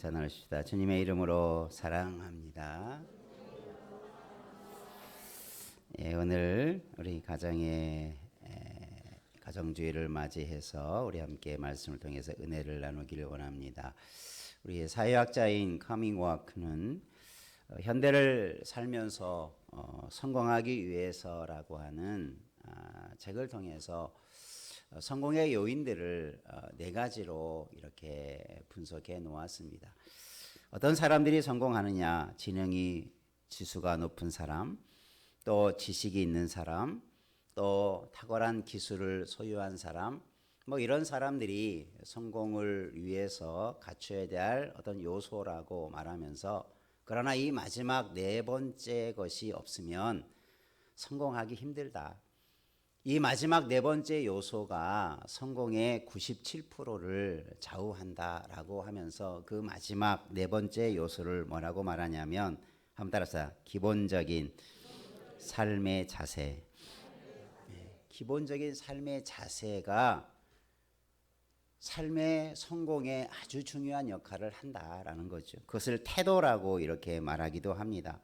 인사 나누십시다. 주님의 이름으로 사랑합니다. 오늘 우리 가정주의를 맞이해서 우리 함께 말씀을 통해서 은혜를 나누기를 원합니다. 우리 사회학자인 커밍워크는 현대를 살면서 성공하기 위해서라고 하는 책을 통해서 성공의 요인들을 네 가지로 이렇게 분석해 놓았습니다. 어떤 사람들이 성공하느냐? 지수가 높은 사람, 또 지식이 있는 사람, 또 탁월한 기술을 소유한 사람, 이런 사람들이 성공을 위해서 갖춰야 될 어떤 요소라고 말하면서, 그러나 이 마지막 네 번째 것이 없으면 성공하기 힘들다. 이 마지막 네 번째 요소가 성공의 97%를 좌우한다라고 하면서 그 마지막 네 번째 요소를 뭐라고 말하냐면, 한번 따라서 기본적인 삶의 자세. 기본적인 삶의 자세가 삶의 성공에 아주 중요한 역할을 한다라는 거죠. 그것을 태도라고 이렇게 말하기도 합니다.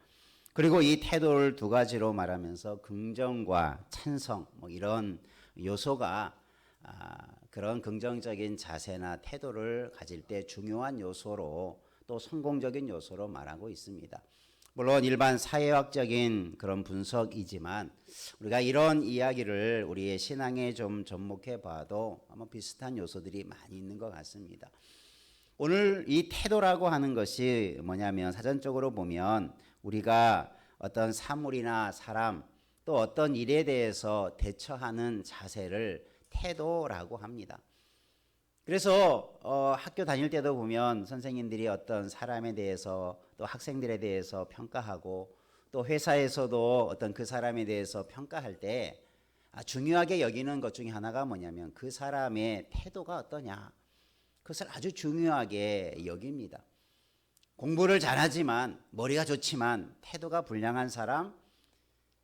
그리고 이 태도를 두 가지로 말하면서 긍정과 찬성 이런 요소가 그런 긍정적인 자세나 태도를 가질 때 중요한 요소로, 또 성공적인 요소로 말하고 있습니다. 물론 일반 사회학적인 그런 분석이지만 우리가 이런 이야기를 우리의 신앙에 좀 접목해 봐도 아마 비슷한 요소들이 많이 있는 것 같습니다. 오늘 이 태도라고 하는 것이 뭐냐면, 사전적으로 보면 우리가 어떤 사물이나 사람, 또 어떤 일에 대해서 대처하는 자세를 태도라고 합니다. 그래서 학교 다닐 때도 보면 선생님들이 어떤 사람에 대해서, 또 학생들에 대해서 평가하고, 또 회사에서도 어떤 그 사람에 대해서 평가할 때 중요하게 여기는 것 중에 하나가 뭐냐면 그 사람의 태도가 어떠냐, 그것을 아주 중요하게 여깁니다. 공부를 잘하지만, 머리가 좋지만 태도가 불량한 사람,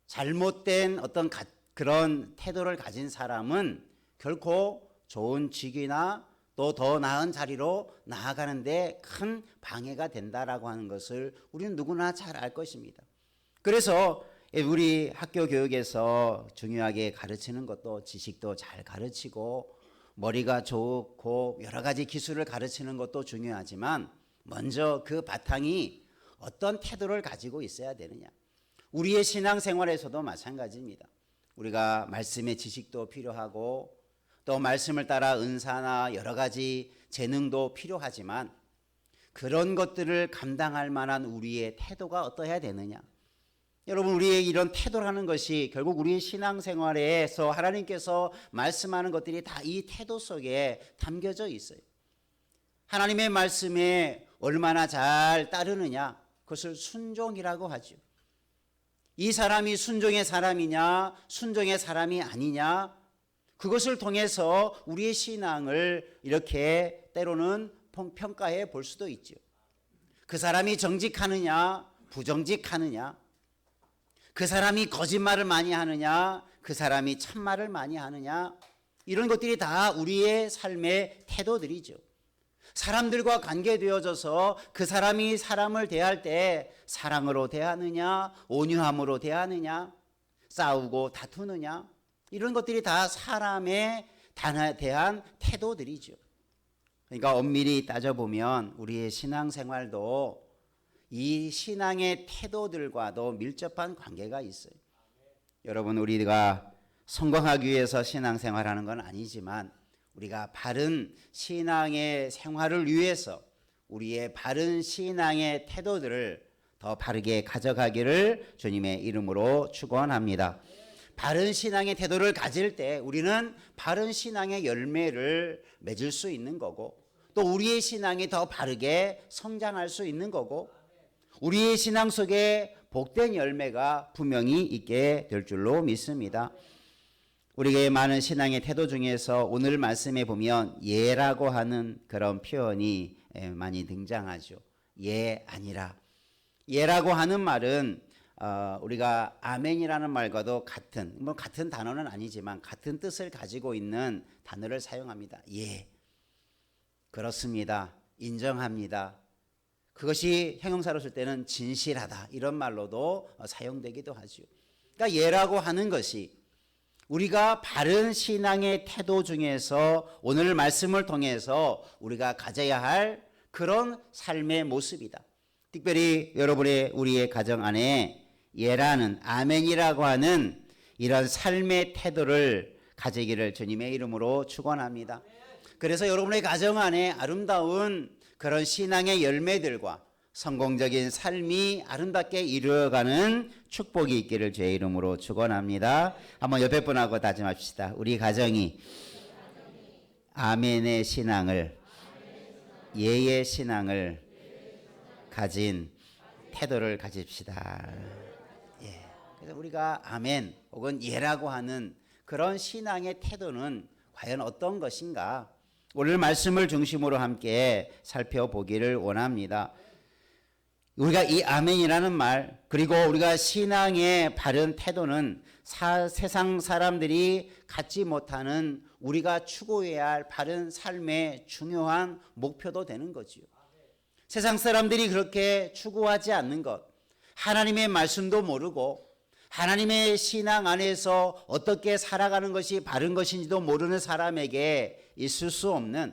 잘못된 어떤 그런 태도를 가진 사람은 결코 좋은 직위나 또 더 나은 자리로 나아가는데 큰 방해가 된다라고 하는 것을 우리는 누구나 잘 알 것입니다. 그래서 우리 학교 교육에서 중요하게 가르치는 것도, 지식도 잘 가르치고 머리가 좋고 여러 가지 기술을 가르치는 것도 중요하지만, 먼저 그 바탕이 어떤 태도를 가지고 있어야 되느냐. 우리의 신앙생활에서도 마찬가지입니다. 우리가 말씀의 지식도 필요하고, 또 말씀을 따라 은사나 여러 가지 재능도 필요하지만, 그런 것들을 감당할 만한 우리의 태도가 어떠해야 되느냐. 여러분, 우리의 이런 태도라는 것이 결국 우리의 신앙생활에서 하나님께서 말씀하는 것들이 다 이 태도 속에 담겨져 있어요. 하나님의 말씀에 얼마나 잘 따르느냐, 그것을 순종이라고 하죠. 이 사람이 순종의 사람이냐, 순종의 사람이 아니냐, 그것을 통해서 우리의 신앙을 이렇게 때로는 평가해 볼 수도 있죠. 그 사람이 정직하느냐, 부정직하느냐, 그 사람이 거짓말을 많이 하느냐, 그 사람이 참말을 많이 하느냐, 이런 것들이 다 우리의 삶의 태도들이죠. 사람들과 관계되어져서 그 사람이 사람을 대할 때 사랑으로 대하느냐, 온유함으로 대하느냐, 싸우고 다투느냐, 이런 것들이 다 사람에 대한 태도들이죠. 그러니까 엄밀히 따져보면 우리의 신앙생활도 이 신앙의 태도들과도 밀접한 관계가 있어요. 여러분, 우리가 성공하기 위해서 신앙생활하는 건 아니지만, 우리가 바른 신앙의 생활을 위해서 우리의 바른 신앙의 태도들을 더 바르게 가져가기를 주님의 이름으로 축원합니다. 바른 신앙의 태도를 가질 때 우리는 바른 신앙의 열매를 맺을 수 있는 거고, 또 우리의 신앙이 더 바르게 성장할 수 있는 거고, 우리의 신앙 속에 복된 열매가 분명히 있게 될 줄로 믿습니다. 우리의 많은 신앙의 태도 중에서 오늘 말씀에 보면 예라고 하는 그런 표현이 많이 등장하죠. 예 아니라. 예라고 하는 말은 우리가 아멘이라는 말과도 같은 단어는 아니지만 같은 뜻을 가지고 있는 단어를 사용합니다. 예, 그렇습니다. 인정합니다. 그것이 형용사로 쓸 때는 진실하다 이런 말로도 사용되기도 하죠. 그러니까 예라고 하는 것이 우리가 바른 신앙의 태도 중에서 오늘 말씀을 통해서 우리가 가져야 할 그런 삶의 모습이다. 특별히 여러분의 우리의 가정 안에 예라는 아멘이라고 하는 이런 삶의 태도를 가지기를 주님의 이름으로 축원합니다. 그래서 여러분의 가정 안에 아름다운 그런 신앙의 열매들과 성공적인 삶이 아름답게 이루어가는 축복이 있기를 주의 이름으로 축원합니다. 한번 옆에 분하고 다짐합시다. 우리 가정이 아멘의 신앙을, 예의 신앙을 가진 태도를 가집시다. 예. 그래서 우리가 아멘 혹은 예라고 하는 그런 신앙의 태도는 과연 어떤 것인가? 오늘 말씀을 중심으로 함께 살펴보기를 원합니다. 우리가 이 아멘이라는 말, 그리고 우리가 신앙의 바른 태도는 세상 사람들이 갖지 못하는 우리가 추구해야 할 바른 삶의 중요한 목표도 되는 거지요. 세상 사람들이 그렇게 추구하지 않는 것, 하나님의 말씀도 모르고 하나님의 신앙 안에서 어떻게 살아가는 것이 바른 것인지도 모르는 사람에게 있을 수 없는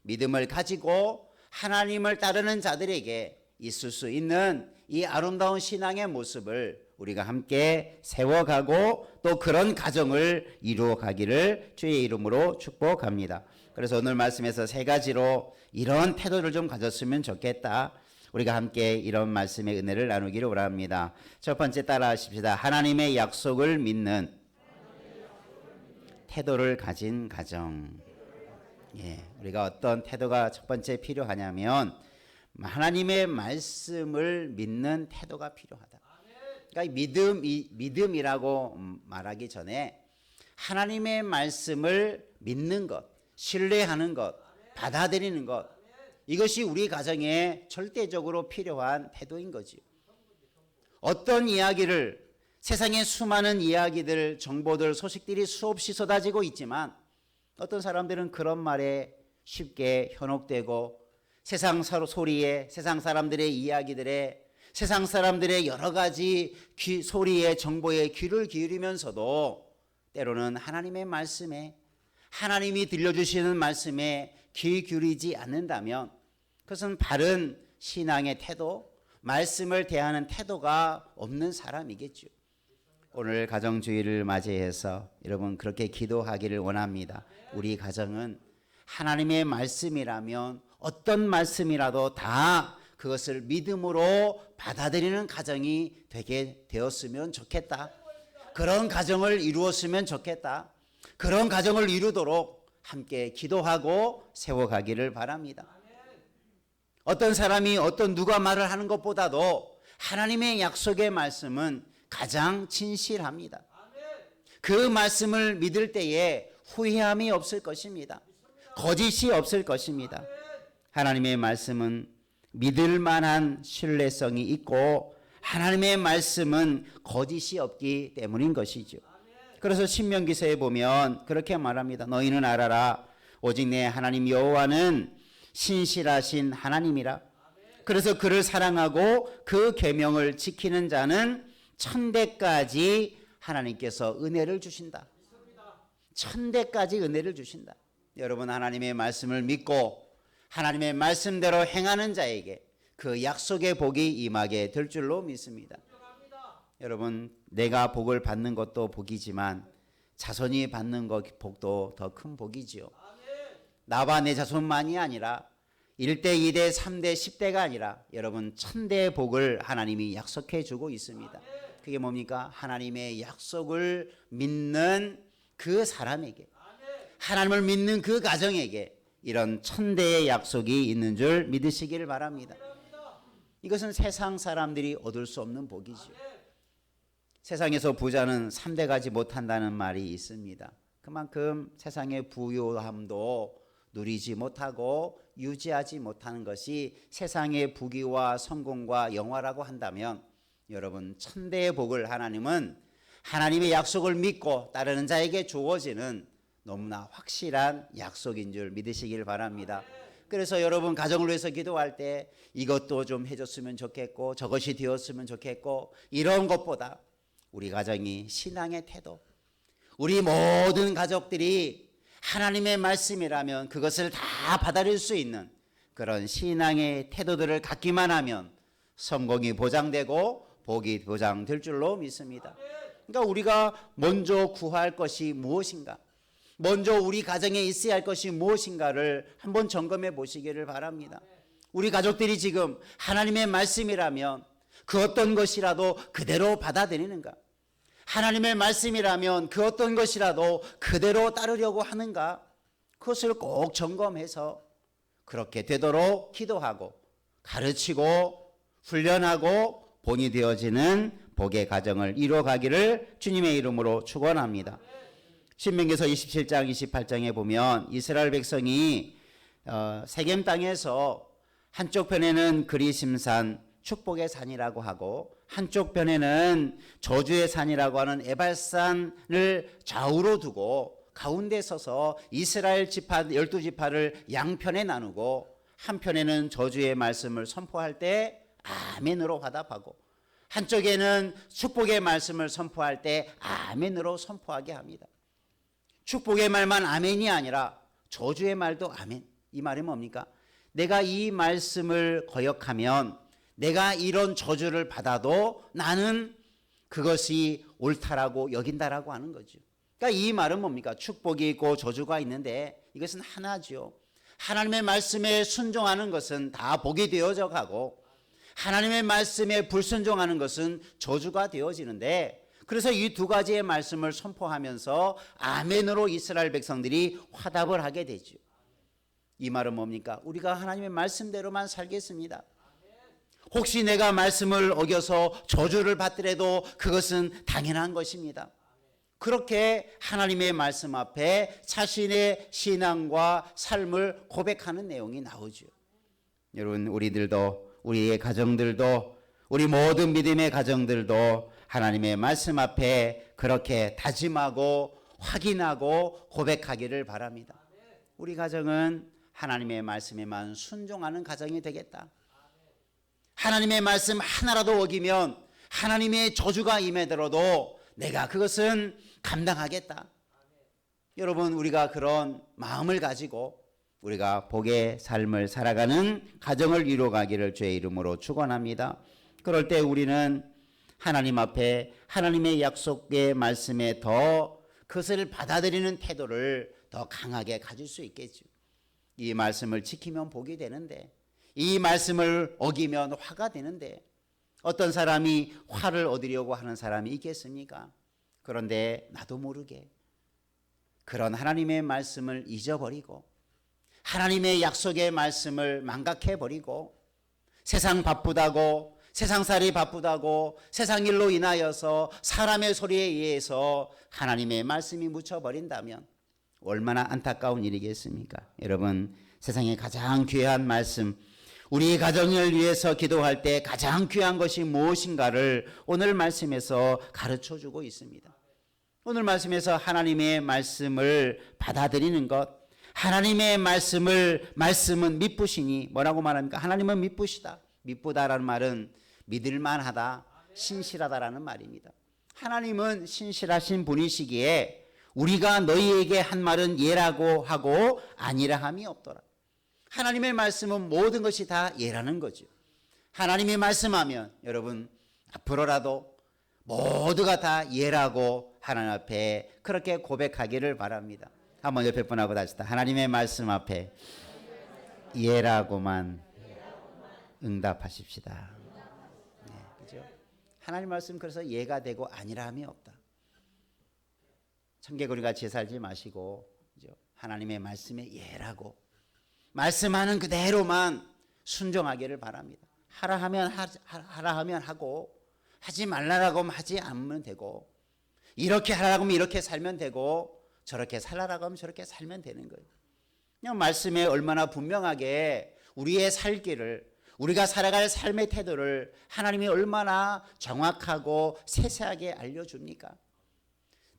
믿음을 가지고 하나님을 따르는 자들에게 있을 수 있는 이 아름다운 신앙의 모습을 우리가 함께 세워가고 또 그런 가정을 이루어가기를 주의 이름으로 축복합니다. 그래서 오늘 말씀에서 세 가지로 이런 태도를 좀 가졌으면 좋겠다. 우리가 함께 이런 말씀의 은혜를 나누기를 원합니다. 첫 번째 따라 하십시다. 하나님의 약속을 믿는 태도를 가진 가정. 예, 우리가 어떤 태도가 첫 번째 필요하냐면 하나님의 말씀을 믿는 태도가 필요하다. 그러니까 믿음이라고 말하기 전에 하나님의 말씀을 믿는 것, 신뢰하는 것, 받아들이는 것, 이것이 우리 가정에 절대적으로 필요한 태도인 거지. 어떤 이야기를, 세상에 수많은 이야기들, 정보들, 소식들이 수없이 쏟아지고 있지만 어떤 사람들은 그런 말에 쉽게 현혹되고 세상 소리에, 세상 사람들의 이야기들에, 세상 사람들의 여러 가지 소리에, 정보에 귀를 기울이면서도 때로는 하나님의 말씀에, 하나님이 들려주시는 말씀에 귀 기울이지 않는다면 그것은 바른 신앙의 태도, 말씀을 대하는 태도가 없는 사람이겠죠. 오늘 가정주의를 맞이해서 여러분 그렇게 기도하기를 원합니다. 우리 가정은 하나님의 말씀이라면 어떤 말씀이라도 다 그것을 믿음으로 받아들이는 가정이 되게 되었으면 좋겠다. 그런 가정을 이루었으면 좋겠다. 그런 가정을 이루도록 함께 기도하고 세워가기를 바랍니다. 어떤 사람이 누가 말을 하는 것보다도 하나님의 약속의 말씀은 가장 진실합니다. 그 말씀을 믿을 때에 후회함이 없을 것입니다. 거짓이 없을 것입니다. 하나님의 말씀은 믿을 만한 신뢰성이 있고 하나님의 말씀은 거짓이 없기 때문인 것이죠. 그래서 신명기서에 보면 그렇게 말합니다. 너희는 알아라. 오직 내 하나님 여호와는 신실하신 하나님이라. 그래서 그를 사랑하고 그 계명을 지키는 자는 천대까지 하나님께서 은혜를 주신다. 천대까지 은혜를 주신다. 여러분 하나님의 말씀을 믿고 하나님의 말씀대로 행하는 자에게 그 약속의 복이 임하게 될 줄로 믿습니다. 여러분 내가 복을 받는 것도 복이지만 자손이 받는 것 복도 더 큰 복이지요. 나와 내 자손만이 아니라 1대, 2대, 3대, 10대가 아니라 여러분 천대의 복을 하나님이 약속해 주고 있습니다. 그게 뭡니까? 하나님의 약속을 믿는 그 사람에게, 하나님을 믿는 그 가정에게 이런 천대의 약속이 있는 줄 믿으시기를 바랍니다. 이것은 세상 사람들이 얻을 수 없는 복이죠. 세상에서 부자는 3대 가지 못한다는 말이 있습니다. 그만큼 세상의 부유함도 누리지 못하고 유지하지 못하는 것이 세상의 부귀와 성공과 영화라고 한다면 여러분 천대의 복을 하나님은 하나님의 약속을 믿고 따르는 자에게 주어지는 너무나 확실한 약속인 줄 믿으시길 바랍니다. 그래서 여러분 가정을 위해서 기도할 때 이것도 좀 해줬으면 좋겠고 저것이 되었으면 좋겠고 이런 것보다 우리 가정이 신앙의 태도, 우리 모든 가족들이 하나님의 말씀이라면 그것을 다 받아들일 수 있는 그런 신앙의 태도들을 갖기만 하면 성공이 보장되고 복이 보장될 줄로 믿습니다. 그러니까 우리가 먼저 구할 것이 무엇인가, 먼저 우리 가정에 있어야 할 것이 무엇인가를 한번 점검해 보시기를 바랍니다. 우리 가족들이 지금 하나님의 말씀이라면 그 어떤 것이라도 그대로 받아들이는가, 하나님의 말씀이라면 그 어떤 것이라도 그대로 따르려고 하는가, 그것을 꼭 점검해서 그렇게 되도록 기도하고 가르치고 훈련하고 본이 되어지는 복의 가정을 이루어가기를 주님의 이름으로 축원합니다. 신명기서 27장 28장에 보면 이스라엘 백성이 세겜 땅에서 한쪽 편에는 그리심산 축복의 산이라고 하고 한쪽 편에는 저주의 산이라고 하는 에발산을 좌우로 두고 가운데 서서 이스라엘 지파 12지파를 양편에 나누고 한편에는 저주의 말씀을 선포할 때 아멘으로 화답하고 한쪽에는 축복의 말씀을 선포할 때 아멘으로 선포하게 합니다. 축복의 말만 아멘이 아니라 저주의 말도 아멘. 이 말이 뭡니까? 내가 이 말씀을 거역하면 내가 이런 저주를 받아도 나는 그것이 옳다라고 여긴다라고 하는 거죠. 그러니까 이 말은 뭡니까? 축복이 있고 저주가 있는데 이것은 하나죠. 하나님의 말씀에 순종하는 것은 다 복이 되어져 가고 하나님의 말씀에 불순종하는 것은 저주가 되어지는데, 그래서 이 두 가지의 말씀을 선포하면서 아멘으로 이스라엘 백성들이 화답을 하게 되죠. 이 말은 뭡니까? 우리가 하나님의 말씀대로만 살겠습니다. 혹시 내가 말씀을 어겨서 저주를 받더라도 그것은 당연한 것입니다. 그렇게 하나님의 말씀 앞에 자신의 신앙과 삶을 고백하는 내용이 나오죠. 여러분, 우리의 가정들도 우리 모든 믿음의 가정들도 하나님의 말씀 앞에 그렇게 다짐하고 확인하고 고백하기를 바랍니다. 우리 가정은 하나님의 말씀에만 순종하는 가정이 되겠다. 하나님의 말씀 하나라도 어기면 하나님의 저주가 임해들어도 내가 그것은 감당하겠다. 여러분, 우리가 그런 마음을 가지고 우리가 복의 삶을 살아가는 가정을 이루어가기를 주의 이름으로 축원합니다. 그럴 때 우리는 하나님 앞에 하나님의 약속의 말씀에 더 그것을 받아들이는 태도를 더 강하게 가질 수 있겠죠. 이 말씀을 지키면 복이 되는데, 이 말씀을 어기면 화가 되는데, 어떤 사람이 화를 얻으려고 하는 사람이 있겠습니까? 그런데 나도 모르게 그런 하나님의 말씀을 잊어버리고 하나님의 약속의 말씀을 망각해버리고 세상 바쁘다고, 세상살이 바쁘다고, 세상 일로 인하여서 사람의 소리에 의해서 하나님의 말씀이 묻혀버린다면 얼마나 안타까운 일이겠습니까? 여러분, 세상에 가장 귀한 말씀, 우리 가정을 위해서 기도할 때 가장 귀한 것이 무엇인가를 오늘 말씀에서 가르쳐주고 있습니다. 오늘 말씀에서 하나님의 말씀을 받아들이는 것, 하나님의 말씀은 미쁘시니, 뭐라고 말합니까? 하나님은 미쁘시다. 미쁘다라는 말은 믿을만하다, 신실하다라는 말입니다. 하나님은 신실하신 분이시기에 우리가 너희에게 한 말은 예라고 하고 아니라 함이 없더라. 하나님의 말씀은 모든 것이 다 예라는 거죠. 하나님이 말씀하면 여러분 앞으로라도 모두가 다 예라고 하나님 앞에 그렇게 고백하기를 바랍니다. 한번 옆에 분하고 다시 하나님의 말씀 앞에 예라고만 응답하십시다. 네, 그죠? 하나님 말씀 그래서 예가 되고 아니라 함이 없다. 청개구리 같이 살지 마시고, 그죠? 하나님의 말씀에 예라고 말씀하는 그대로만 순종하기를 바랍니다. 하라 하면 하고, 하지 말라라고 하면 하지 않으면 되고, 이렇게 하라고 하면 이렇게 살면 되고, 저렇게 살라라고 하면 저렇게 살면 되는 거예요. 그냥 말씀에 얼마나 분명하게 우리의 살기를, 우리가 살아갈 삶의 태도를 하나님이 얼마나 정확하고 세세하게 알려줍니까?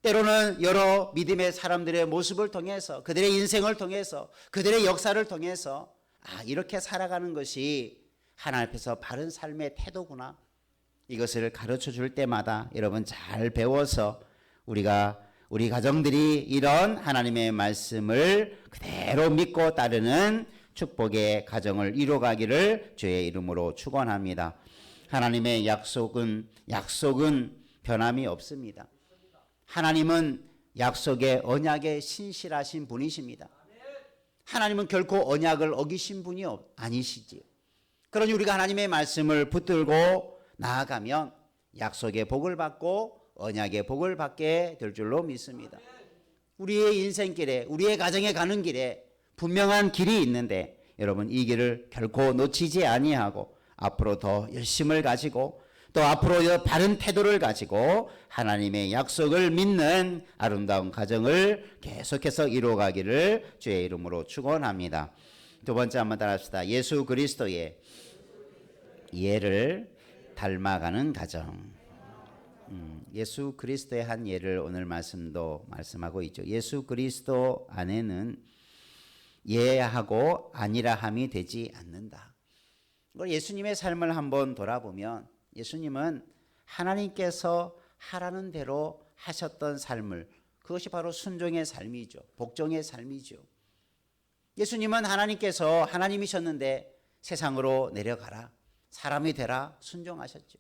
때로는 여러 믿음의 사람들의 모습을 통해서, 그들의 인생을 통해서, 그들의 역사를 통해서 이렇게 살아가는 것이 하나님 앞에서 바른 삶의 태도구나. 이것을 가르쳐 줄 때마다 여러분 잘 배워서 우리 가정들이 이런 하나님의 말씀을 그대로 믿고 따르는 축복의 가정을 이루어가기를 주의 이름으로 축원합니다. 하나님의 약속은 변함이 없습니다. 하나님은 약속의 언약에 신실하신 분이십니다. 하나님은 결코 언약을 어기신 분이 아니시지요. 그러니 우리가 하나님의 말씀을 붙들고 나아가면 약속의 복을 받고 언약의 복을 받게 될 줄로 믿습니다. 우리의 인생길에, 우리의 가정에 가는 길에 분명한 길이 있는데 여러분 이 길을 결코 놓치지 아니하고 앞으로 더 열심을 가지고 또 앞으로 바른 태도를 가지고 하나님의 약속을 믿는 아름다운 가정을 계속해서 이루어가기를 주의 이름으로 축원합니다. 두 번째 한번 따라합시다. 예수 그리스도의 예를 닮아가는 가정. 예수 그리스도의 한 예를 오늘 말씀도 말씀하고 있죠. 예수 그리스도 안에는 예하고 아니라함이 되지 않는다. 예수님의 삶을 한번 돌아보면 예수님은 하나님께서 하라는 대로 하셨던 삶을, 그것이 바로 순종의 삶이죠. 복종의 삶이죠. 예수님은 하나님이셨는데 세상으로 내려가라, 사람이 되라 순종하셨죠.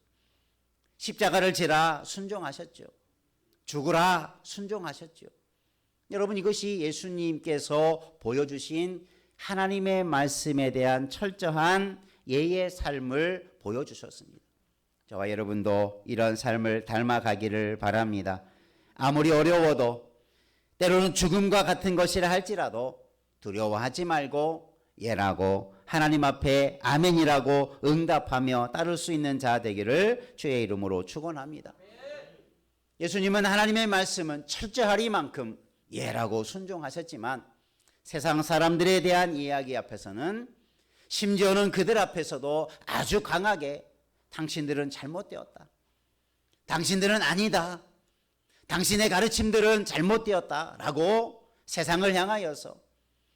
십자가를 지라 순종하셨죠. 죽으라 순종하셨죠. 여러분 이것이 예수님께서 보여주신 하나님의 말씀에 대한 철저한 예의 삶을 보여주셨습니다. 저와 여러분도 이런 삶을 닮아가기를 바랍니다. 아무리 어려워도 때로는 죽음과 같은 것이라 할지라도 두려워하지 말고 예라고 하나님 앞에 아멘이라고 응답하며 따를 수 있는 자 되기를 주의 이름으로 축원합니다. 예수님은 하나님의 말씀은 철저하리만큼 예라고 순종하셨지만 세상 사람들에 대한 이야기 앞에서는, 심지어는 그들 앞에서도 아주 강하게 당신들은 잘못되었다, 당신들은 아니다, 당신의 가르침들은 잘못되었다 라고 세상을 향하여서,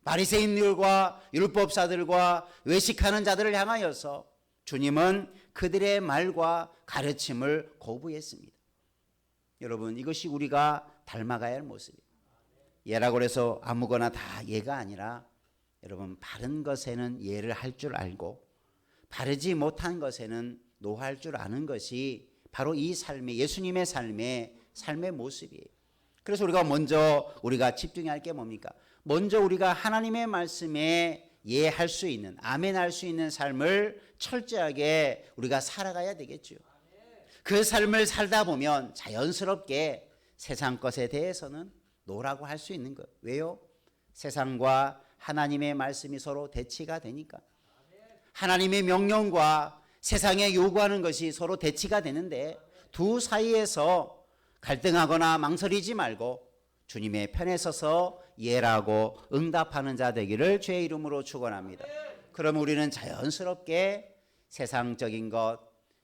바리새인들과 율법사들과 외식하는 자들을 향하여서 주님은 그들의 말과 가르침을 거부했습니다. 여러분 이것이 우리가 닮아가야 할 모습이에요. 예라고 해서 아무거나 다 예가 아니라 여러분 바른 것에는 예를 할 줄 알고 바르지 못한 것에는 노할 줄 아는 것이 바로 이 삶의, 예수님의 삶의 모습이에요. 그래서 우리가 집중해야 할 게 뭡니까? 먼저 우리가 하나님의 말씀에 예할 수 있는, 아멘할 수 있는 삶을 철저하게 우리가 살아가야 되겠죠. 그 삶을 살다 보면 자연스럽게 세상 것에 대해서는 노라고 할 수 있는 거예요. 왜요? 세상과 하나님의 말씀이 서로 대치가 되니까. 하나님의 명령과 세상에 요구하는 것이 서로 대치가 되는데 두 사이에서 갈등하거나 망설이지 말고 주님의 편에 서서 예라고 응답하는 자 되기를 주의 이름으로 축원합니다. 그러면 우리는 자연스럽게 세상적인 것,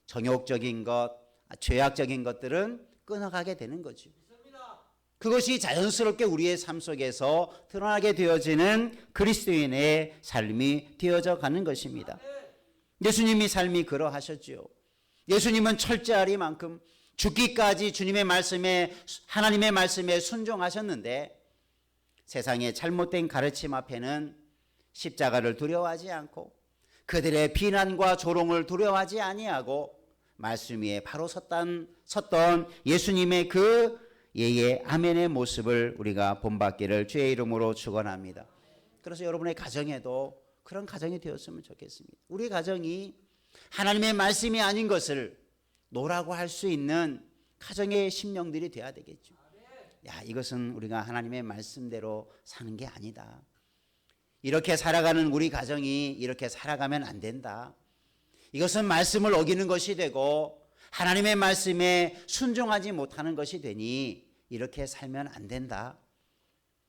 정욕적인 것, 죄악적인 것들은 끊어가게 되는 거죠. 그것이 자연스럽게 우리의 삶 속에서 드러나게 되어지는 그리스도인의 삶이 되어져 가는 것입니다. 예수님이 삶이 그러하셨지요. 예수님은 철저하리만큼 죽기까지 주님의 말씀에, 하나님의 말씀에 순종하셨는데 세상의 잘못된 가르침 앞에는 십자가를 두려워하지 않고 그들의 비난과 조롱을 두려워하지 아니하고 말씀 위에 바로 섰던 예수님의 그 예의 아멘의 모습을 우리가 본받기를 주의 이름으로 축원합니다. 그래서 여러분의 가정에도 그런 가정이 되었으면 좋겠습니다. 우리 가정이 하나님의 말씀이 아닌 것을 노라고 할 수 있는 가정의 심령들이 되어야 되겠죠. 이것은 우리가 하나님의 말씀대로 사는 게 아니다. 이렇게 살아가는 우리 가정이 이렇게 살아가면 안 된다. 이것은 말씀을 어기는 것이 되고 하나님의 말씀에 순종하지 못하는 것이 되니 이렇게 살면 안 된다.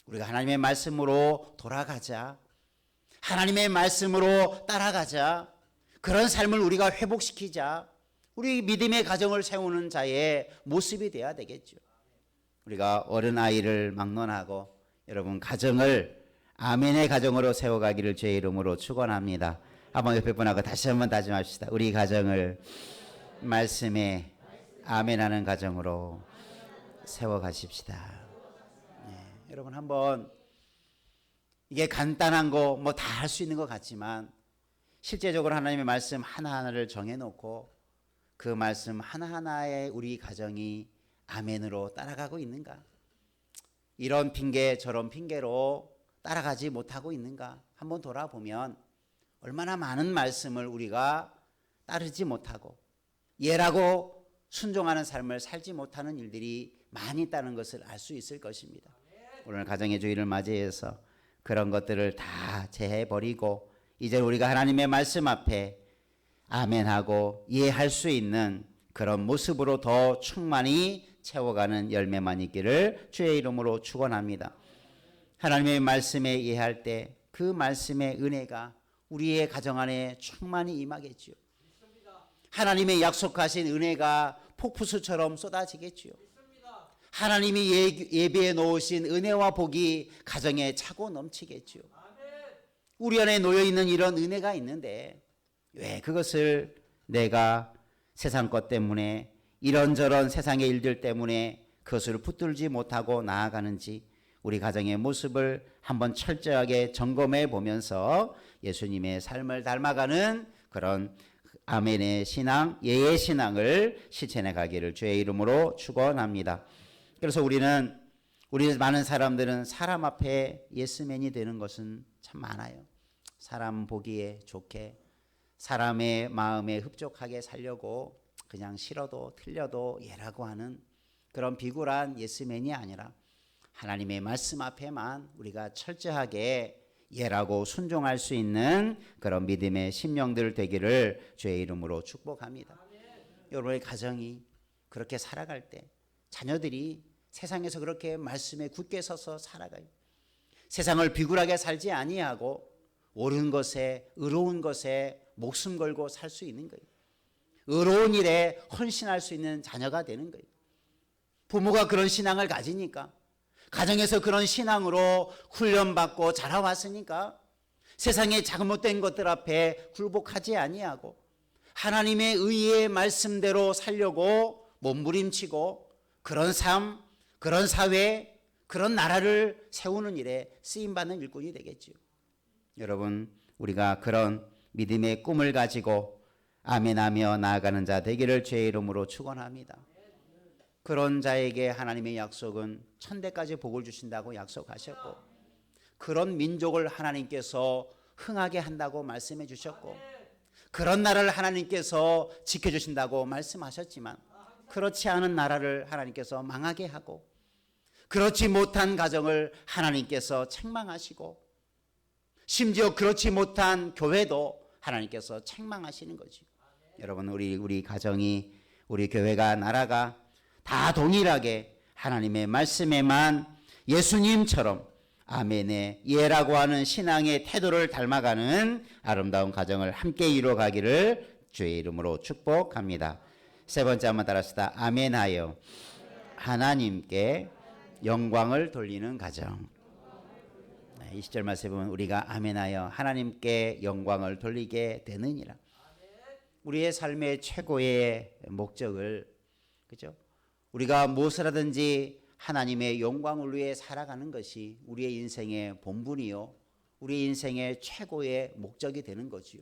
우리가 하나님의 말씀으로 돌아가자. 하나님의 말씀으로 따라가자. 그런 삶을 우리가 회복시키자. 우리 믿음의 가정을 세우는 자의 모습이 되어야 되겠죠. 우리가 어린아이를 막론하고 여러분 가정을 아멘의 가정으로 세워가기를 주의 이름으로 축원합니다. 한번 옆에 분하고 다시 한번 다짐합시다. 우리 가정을 말씀에 아멘하는 가정으로 세워가십시다. 여러분 한번 이게 간단한 거 뭐 다 할 수 있는 것 같지만 실제적으로 하나님의 말씀 하나하나를 정해놓고 그 말씀 하나하나에 우리 가정이 아멘으로 따라가고 있는가? 이런 핑계 저런 핑계로 따라가지 못하고 있는가? 한번 돌아보면 얼마나 많은 말씀을 우리가 따르지 못하고 예라고 순종하는 삶을 살지 못하는 일들이 많이 있다는 것을 알 수 있을 것입니다. 오늘 가정의 주일을 맞이해서 그런 것들을 다 제해버리고 이제 우리가 하나님의 말씀 앞에 아멘하고 이해할 수 있는 그런 모습으로 더 충만히 채워가는 열매만 있기를 주의 이름으로 축원합니다. 하나님의 말씀에 이해할 때 그 말씀의 은혜가 우리의 가정 안에 충만히 임하겠지요. 하나님의 약속하신 은혜가 폭포수처럼 쏟아지겠지요. 하나님이 예비해 놓으신 은혜와 복이 가정에 차고 넘치겠지요. 우리 안에 놓여있는 이런 은혜가 있는데 왜 그것을 내가 세상 것 때문에 이런저런 세상의 일들 때문에 그것을 붙들지 못하고 나아가는지 우리 가정의 모습을 한번 철저하게 점검해 보면서 예수님의 삶을 닮아가는 그런 아멘의 신앙, 예의 신앙을 실천해 가기를 주의 이름으로 축원합니다. 그래서 우리 많은 사람들은 사람 앞에 예스맨이 되는 것은 참 많아요. 사람 보기에 좋게 사람의 마음에 흡족하게 살려고 그냥 싫어도 틀려도 예라고 하는 그런 비굴한 예스맨이 아니라 하나님의 말씀 앞에만 우리가 철저하게 예라고 순종할 수 있는 그런 믿음의 심령들 되기를 주의 이름으로 축복합니다. 여러분의 가정이 그렇게 살아갈 때 자녀들이 세상에서 그렇게 말씀에 굳게 서서 살아가요. 세상을 비굴하게 살지 아니하고 옳은 것에 의로운 것에 목숨 걸고 살 수 있는 거예요. 의로운 일에 헌신할 수 있는 자녀가 되는 거예요. 부모가 그런 신앙을 가지니까 가정에서 그런 신앙으로 훈련받고 자라왔으니까 세상의 잘못된 것들 앞에 굴복하지 아니하고 하나님의 의의 말씀대로 살려고 몸부림치고 그런 삶, 그런 사회, 그런 나라를 세우는 일에 쓰임받는 일꾼이 되겠지요. 여러분 우리가 그런 믿음의 꿈을 가지고 아멘하며 나아가는 자 되기를 주의 이름으로 축원합니다. 그런 자에게 하나님의 약속은 천대까지 복을 주신다고 약속하셨고 그런 민족을 하나님께서 흥하게 한다고 말씀해 주셨고 그런 나라를 하나님께서 지켜주신다고 말씀하셨지만 그렇지 않은 나라를 하나님께서 망하게 하고 그렇지 못한 가정을 하나님께서 책망하시고 심지어 그렇지 못한 교회도 하나님께서 책망하시는 거죠. 여러분 우리 가정이 우리 교회가 나라가 다 동일하게 하나님의 말씀에만 예수님처럼 아멘의 예라고 하는 신앙의 태도를 닮아가는 아름다운 가정을 함께 이루어가기를 주의 이름으로 축복합니다. 세 번째 한번 따라합시다. 아멘하여 하나님께 영광을 돌리는 가정. 20절 말씀에 보면 우리가 아멘하여 하나님께 영광을 돌리게 되느니라. 우리의 삶의 최고의 목적을 그죠? 우리가 무엇을 하든지 하나님의 영광을 위해 살아가는 것이 우리의 인생의 본분이요 우리 인생의 최고의 목적이 되는 거지요.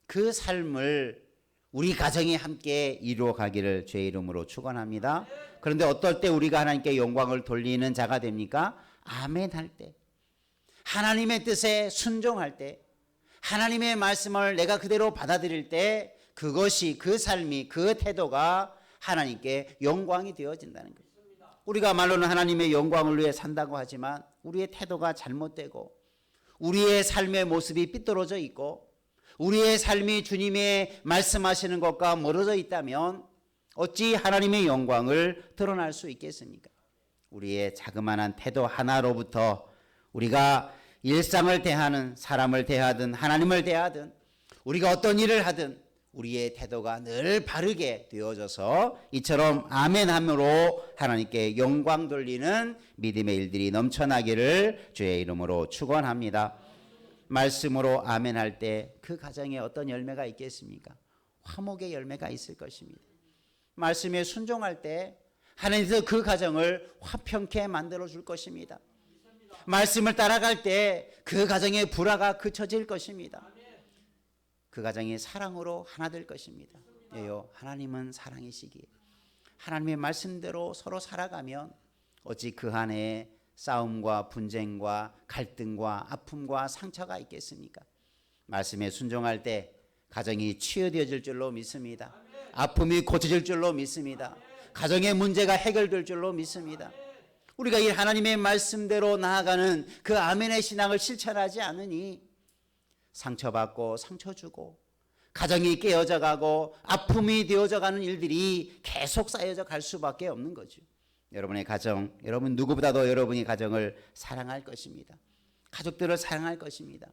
그 삶을 우리 가정이 함께 이루어가기를 주의 이름으로 축원합니다. 그런데 어떨 때 우리가 하나님께 영광을 돌리는 자가 됩니까? 아멘할 때, 하나님의 뜻에 순종할 때, 하나님의 말씀을 내가 그대로 받아들일 때 그것이 그 삶이 그 태도가 하나님께 영광이 되어진다는 거예요. 우리가 말로는 하나님의 영광을 위해 산다고 하지만 우리의 태도가 잘못되고 우리의 삶의 모습이 삐뚤어져 있고 우리의 삶이 주님의 말씀하시는 것과 멀어져 있다면 어찌 하나님의 영광을 드러날 수 있겠습니까? 우리의 자그마한 태도 하나로부터 우리가 일상을 대하는 사람을 대하든 하나님을 대하든 우리가 어떤 일을 하든 우리의 태도가 늘 바르게 되어져서 이처럼 아멘함으로 하나님께 영광 돌리는 믿음의 일들이 넘쳐나기를 주의 이름으로 축원합니다. 말씀으로 아멘할 때 그 가정에 어떤 열매가 있겠습니까? 화목의 열매가 있을 것입니다. 말씀에 순종할 때 하나님께서 그 가정을 화평케 만들어 줄 것입니다. 말씀을 따라갈 때 그 가정의 불화가 그쳐질 것입니다. 그 가정이 사랑으로 하나 될 것입니다. 예요, 하나님은 사랑이시기에 하나님의 말씀대로 서로 살아가면 어찌 그 안에 싸움과 분쟁과 갈등과 아픔과 상처가 있겠습니까? 말씀에 순종할 때 가정이 치유되어질 줄로 믿습니다. 아픔이 고쳐질 줄로 믿습니다. 가정의 문제가 해결될 줄로 믿습니다. 우리가 이 하나님의 말씀대로 나아가는 그 아멘의 신앙을 실천하지 않으니 상처받고 상처 주고 가정이 깨어져 가고 아픔이 되어져 가는 일들이 계속 쌓여져 갈 수밖에 없는 거죠. 여러분의 가정, 여러분 누구보다도 여러분이 가정을 사랑할 것입니다. 가족들을 사랑할 것입니다.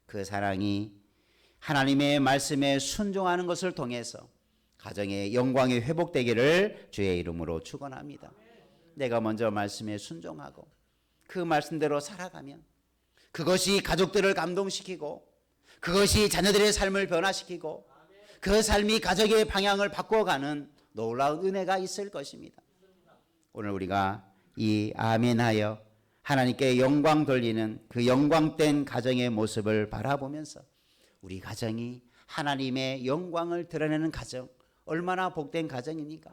그 사랑이 하나님의 말씀에 순종하는 것을 통해서 가정의 영광이 회복되기를 주의 이름으로 축원합니다. 내가 먼저 말씀에 순종하고 그 말씀대로 살아가면 그것이 가족들을 감동시키고 그것이 자녀들의 삶을 변화시키고 그 삶이 가족의 방향을 바꿔가는 놀라운 은혜가 있을 것입니다. 오늘 우리가 이 아멘하여 하나님께 영광 돌리는 그 영광된 가정의 모습을 바라보면서 우리 가정이 하나님의 영광을 드러내는 가정, 얼마나 복된 가정입니까?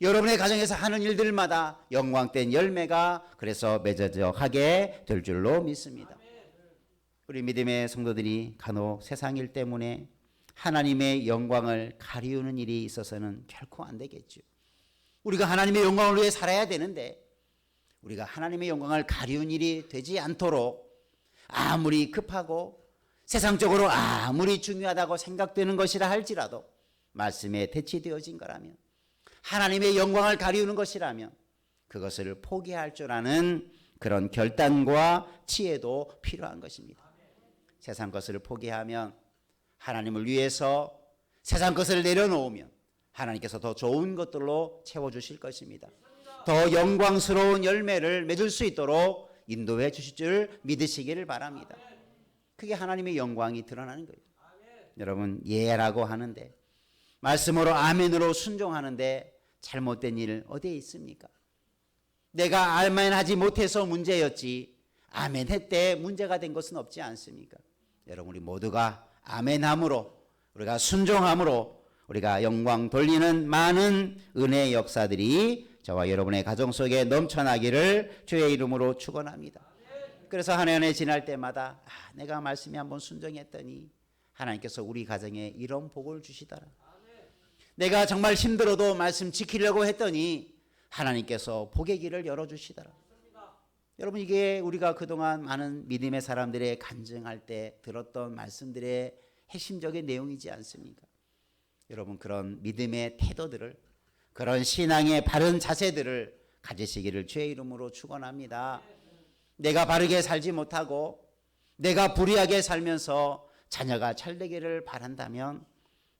여러분의 가정에서 하는 일들마다 영광된 열매가 그래서 맺어져 가게 될 줄로 믿습니다. 우리 믿음의 성도들이 간혹 세상 일 때문에 하나님의 영광을 가리우는 일이 있어서는 결코 안 되겠죠. 우리가 하나님의 영광을 위해 살아야 되는데 우리가 하나님의 영광을 가리운 일이 되지 않도록 아무리 급하고 세상적으로 아무리 중요하다고 생각되는 것이라 할지라도 말씀에 대치되어진 거라면 하나님의 영광을 가리우는 것이라면 그것을 포기할 줄 아는 그런 결단과 지혜도 필요한 것입니다. 세상 것을 포기하면 하나님을 위해서 세상 것을 내려놓으면 하나님께서 더 좋은 것들로 채워주실 것입니다. 더 영광스러운 열매를 맺을 수 있도록 인도해 주실 줄 믿으시기를 바랍니다. 그게 하나님의 영광이 드러나는 거예요. 여러분 예라고 하는데 말씀으로 아멘으로 순종하는데 잘못된 일 어디에 있습니까? 내가 아멘하지 못해서 문제였지 아멘했대 문제가 된 것은 없지 않습니까? 여러분 우리 모두가 아멘함으로 우리가 순종함으로 우리가 영광 돌리는 많은 은혜의 역사들이 저와 여러분의 가정 속에 넘쳐나기를 주의 이름으로 축원합니다. 그래서 한 해 한 해 지날 때마다 내가 말씀에 한번 순종했더니 하나님께서 우리 가정에 이런 복을 주시더라. 내가 정말 힘들어도 말씀 지키려고 했더니 하나님께서 복의 길을 열어주시더라. 여러분 이게 우리가 그동안 많은 믿음의 사람들의 간증할 때 들었던 말씀들의 핵심적인 내용이지 않습니까? 여러분 그런 믿음의 태도들을 그런 신앙의 바른 자세들을 가지시기를 주의 이름으로 축원합니다. 내가 바르게 살지 못하고 내가 불의하게 살면서 자녀가 잘되기를 바란다면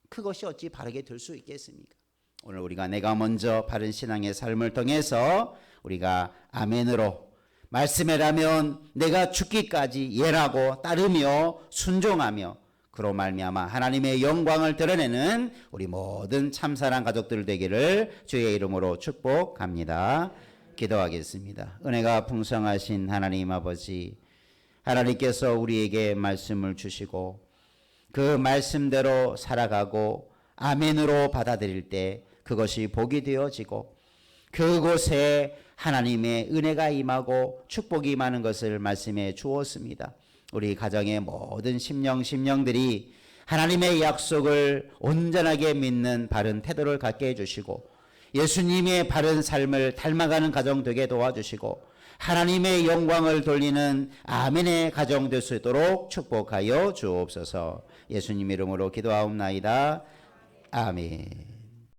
그것이 어찌 바르게 될 수 있겠습니까? 오늘 우리가 내가 먼저 바른 신앙의 삶을 통해서 우리가 아멘으로 말씀이라면 내가 죽기까지 예라고 따르며 순종하며 그로 말미암아 하나님의 영광을 드러내는 우리 모든 참사랑 가족들 되기를 주의 이름으로 축복합니다. 기도하겠습니다. 은혜가 풍성하신 하나님 아버지, 하나님께서 우리에게 말씀을 주시고 그 말씀대로 살아가고 아멘으로 받아들일 때 그것이 복이 되어지고 그곳에 하나님의 은혜가 임하고 축복이 임하는 것을 말씀해 주었습니다. 우리 가정의 모든 심령들이 하나님의 약속을 온전하게 믿는 바른 태도를 갖게 해주시고 예수님의 바른 삶을 닮아가는 가정 되게 도와주시고 하나님의 영광을 돌리는 아멘의 가정 될 수 있도록 축복하여 주옵소서. 예수님 이름으로 기도하옵나이다. 아멘.